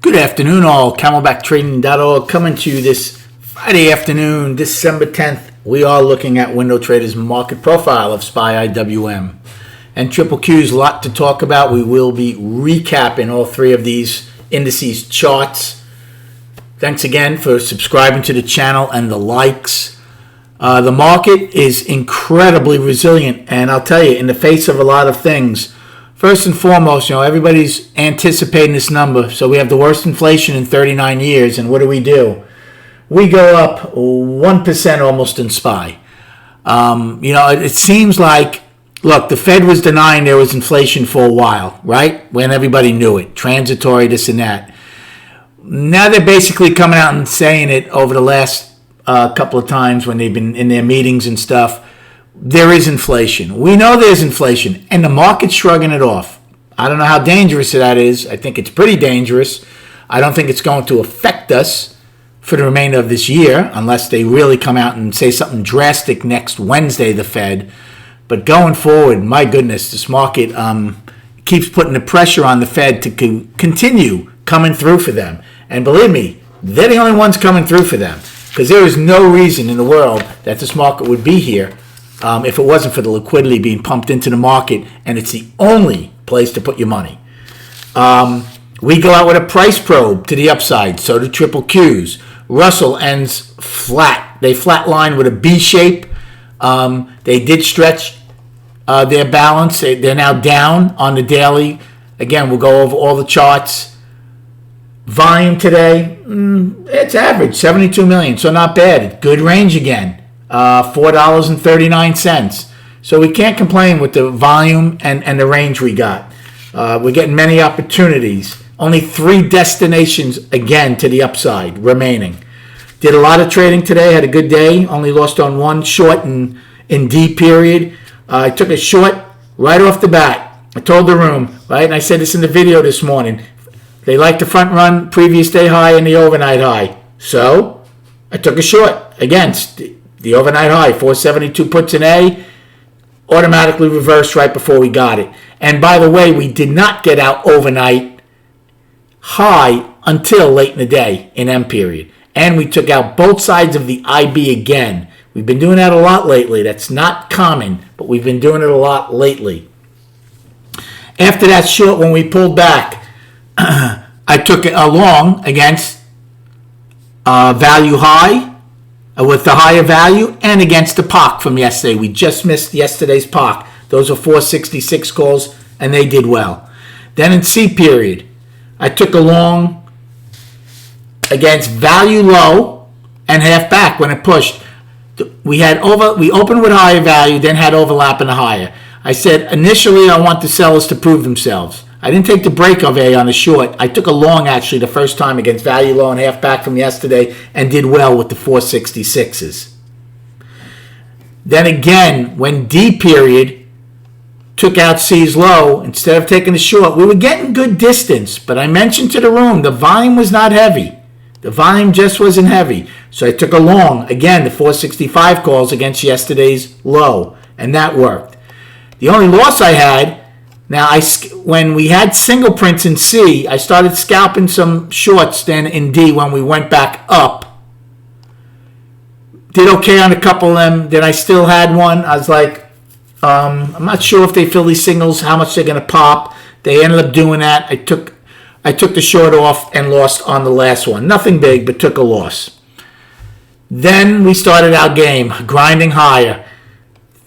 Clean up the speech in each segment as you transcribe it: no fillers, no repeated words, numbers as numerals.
Good afternoon, all. CamelbackTrading.org coming to you this Friday afternoon, December 10th. We are looking at Window Trader's market profile of SPY IWM. And Triple Q's a lot to talk about. We will be recapping all three of these indices charts. Thanks again for subscribing to the channel and the likes. The market is incredibly resilient, and I'll tell you, in the face of a lot of things. First and foremost, everybody's anticipating this number. So we have the worst inflation in 39 years. And what do? We go up 1% almost in SPY. It seems like, look, the Fed was denying there was inflation for a while, right? When everybody knew it. Transitory, this and that. Now they're basically coming out and saying it over the last couple of times when they've been in their meetings and stuff. There is inflation. We know there's inflation, and the market's shrugging it off. I don't know how dangerous that is. I think it's pretty dangerous. I don't think it's going to affect us for the remainder of this year unless they really come out and say something drastic next Wednesday, the Fed. But going forward, my goodness, this market keeps putting the pressure on the Fed to continue coming through for them. And believe me, they're the only ones coming through for them, because there is no reason in the world that this market would be here if it wasn't for the liquidity being pumped into the market, and it's the only place to put your money. We go out with a price probe to the upside, so do Triple Qs. Russell ends flat. They flatline with a B shape. They did stretch their balance. They're now down on the daily. Again, we'll go over all the charts. Volume today, it's average, 72 million, so not bad. Good range again. $4.39. So we can't complain with the volume and the range we got. We're getting many opportunities. Only 3 destinations again to the upside remaining. Did a lot of trading today. Had a good day. Only lost on one short in D period. I took a short right off the bat. I told the room, right, and I said this in the video this morning. They like to front run previous day high and the overnight high. So I took a short against the overnight high, 472 puts in A, automatically reversed right before we got it. And by the way, we did not get out overnight high until late in the day in M period. And we took out both sides of the IB again. We've been doing that a lot lately. That's not common, but we've been doing it a lot lately. After that short, when we pulled back, I took it along against value high, with the higher value, and against the POC from yesterday. We just missed yesterday's POC. Those are 466 calls, and they did well. Then in C period, I took along against value low and half back when it pushed. We opened with higher value, then had overlap in the higher. I said initially I want the sellers to prove themselves. I didn't take the break of A on the short. I took a long, actually, the first time against value low and half back from yesterday, and did well with the 466s. Then again, when D period took out C's low, instead of taking the short, we were getting good distance. But I mentioned to the room, the volume was not heavy. The volume just wasn't heavy. So I took a long, again, the 465 calls against yesterday's low, and that worked. The only loss I had, now, when we had single prints in C, I started scalping some shorts then in D when we went back up. Did okay on a couple of them. Then I still had one. I was like, I'm not sure if they fill these signals, how much they're going to pop. They ended up doing that. I took the short off and lost on the last one. Nothing big, but took a loss. Then we started our game, grinding higher.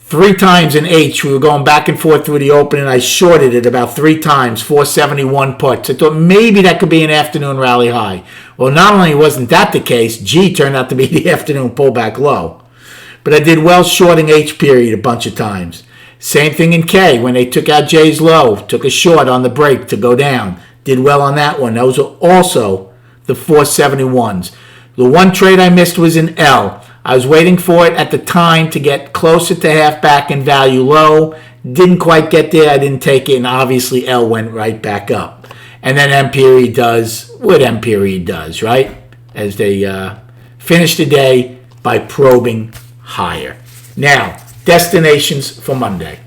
3 times in H, we were going back and forth through the open, and I shorted it about 3 times, 471 puts. I thought maybe that could be an afternoon rally high. Well, not only wasn't that the case, G turned out to be the afternoon pullback low. But I did well shorting H period a bunch of times. Same thing in K, when they took out J's low, took a short on the break to go down. Did well on that one. Those are also the 471s. The one trade I missed was in L. I was waiting for it at the time to get closer to half back and value low. Didn't quite get there. I didn't take it, and obviously L went right back up. And then M period does what M period does, right? As they finish the day by probing higher. Now, destinations for Monday.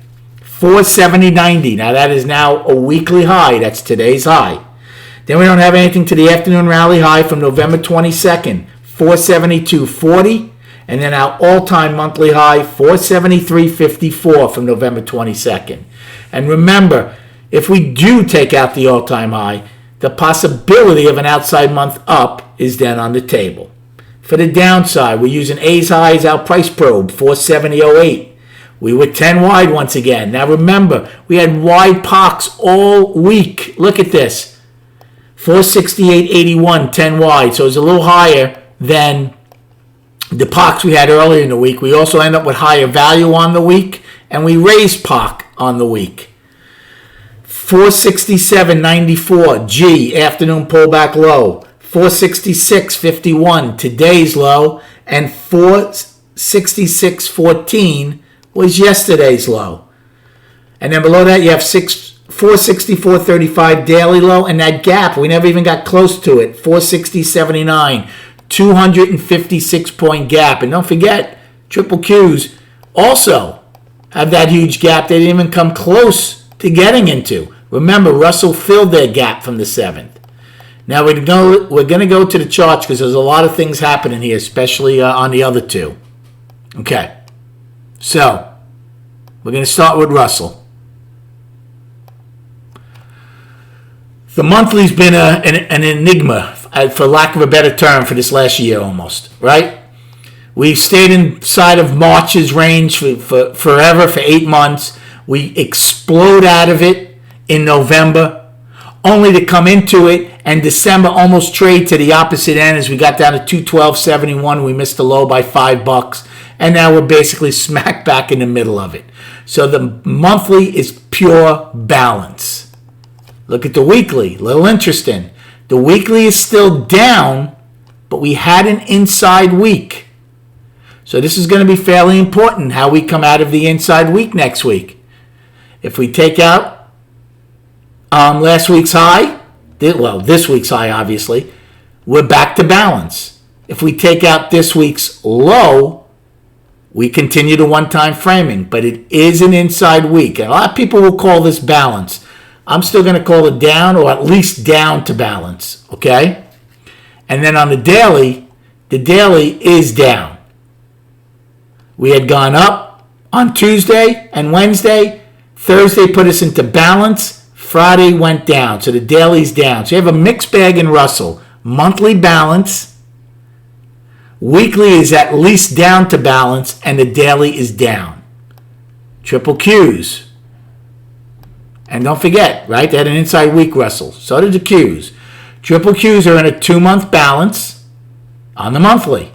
470.90. Now, that is now a weekly high. That's today's high. Then we don't have anything to the afternoon rally high from November 22nd, 472.40. And then our all-time monthly high, 473.54 from November 22nd. And remember, if we do take out the all-time high, the possibility of an outside month up is then on the table. For the downside, we're using A's high as our price probe, 470.08. We were 10 wide once again. Now remember, we had wide POCs all week. Look at this. 468.81, 10 wide. So it's a little higher than the POCs we had earlier in the week. We also end up with higher value on the week, and we raised POC on the week. 467.94, G, afternoon pullback low. 466.51, today's low, and 466.14 was yesterday's low. And then below that, you have 464.35 daily low, and that gap, we never even got close to it, 460.79, 256-point gap. And don't forget, triple Qs also have that huge gap they didn't even come close to getting into. Remember, Russell filled their gap from the 7th. Now we're going to go to the charts because there's a lot of things happening here, especially on the other two. Okay, so we're going to start with Russell. The monthly's been an enigma, for lack of a better term, for this last year almost, right? We've stayed inside of March's range for forever, for 8 months. We explode out of it in November, only to come into it and December almost trade to the opposite end as we got down to 212.71. We missed the low by $5, and now we're basically smack back in the middle of it. So the monthly is pure balance. Look at the weekly, a little interesting. The weekly is still down, but we had an inside week. So this is going to be fairly important, how we come out of the inside week next week. If we take out last week's high, this week's high, obviously, we're back to balance. If we take out this week's low, we continue to one-time framing, but it is an inside week. And a lot of people will call this balance. I'm still going to call it down, or at least down to balance, okay? And then on the daily is down. We had gone up on Tuesday and Wednesday. Thursday put us into balance. Friday went down, so the daily's down. So you have a mixed bag in Russell. Monthly balance. Weekly is at least down to balance, and the daily is down. Triple Qs. And don't forget, right, they had an inside week, Russell. So did the Qs. Triple Qs are in a 2-month balance on the monthly.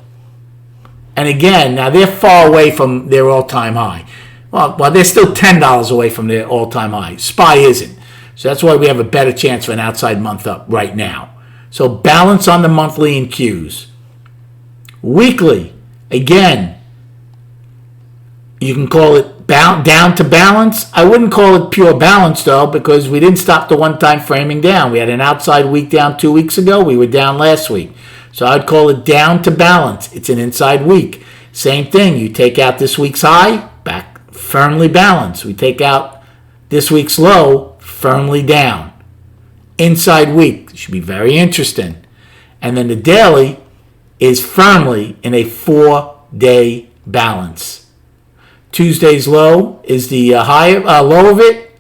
And again, now they're far away from their all-time high. Well, they're still $10 away from their all-time high. SPY isn't. So that's why we have a better chance for an outside month up right now. So balance on the monthly in Qs. Weekly, again, you can call it down to balance. I wouldn't call it pure balance, though, because we didn't stop the one-time framing down. We had an outside week down 2 weeks ago. We were down last week. So I'd call it down to balance. It's an inside week. Same thing. You take out this week's high, back firmly balanced. We take out this week's low, firmly down. Inside week. Should be very interesting. And then the daily is firmly in a 4-day balance. Tuesday's low is the low of it.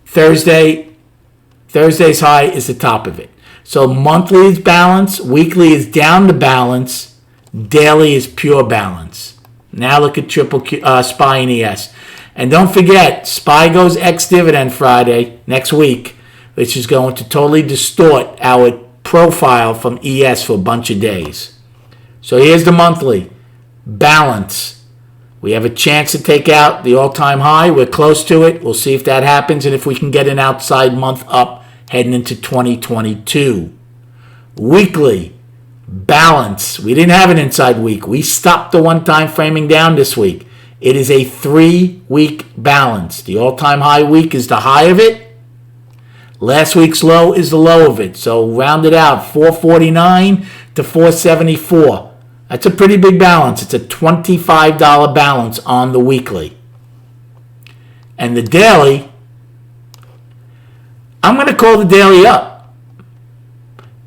Thursday's high is the top of it. So monthly is balance, weekly is down to balance, daily is pure balance. Now look at triple Q, SPY and ES. And don't forget, SPY goes ex-dividend Friday next week, which is going to totally distort our profile from ES for a bunch of days. So here's the monthly. Balance. We have a chance to take out the all-time high. We're close to it. We'll see if that happens and if we can get an outside month up heading into 2022. Weekly. Balance. We didn't have an inside week. We stopped the one-time framing down this week. It is a 3-week balance. The all-time high week is the high of it. Last week's low is the low of it. So round it out, 449 to 474. That's a pretty big balance. It's a $25 balance on the weekly. And the daily, I'm going to call the daily up.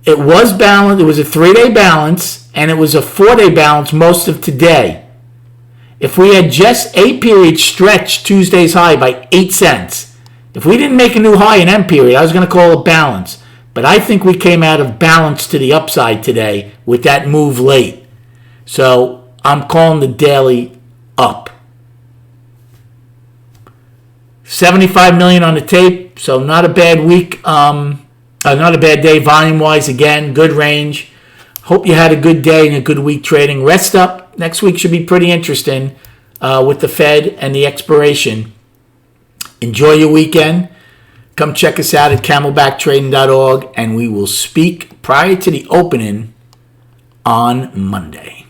It was balanced. It was a 3-day balance, and it was a 4-day balance most of today. If we had just A period stretched Tuesday's high by 8 cents, if we didn't make a new high in M period, I was going to call it balance. But I think we came out of balance to the upside today with that move late. So I'm calling the daily up. 75 million on the tape, so not a bad week. Not a bad day volume-wise. Again, good range. Hope you had a good day and a good week trading. Rest up. Next week should be pretty interesting with the Fed and the expiration. Enjoy your weekend. Come check us out at camelbacktrading.org, and we will speak prior to the opening on Monday.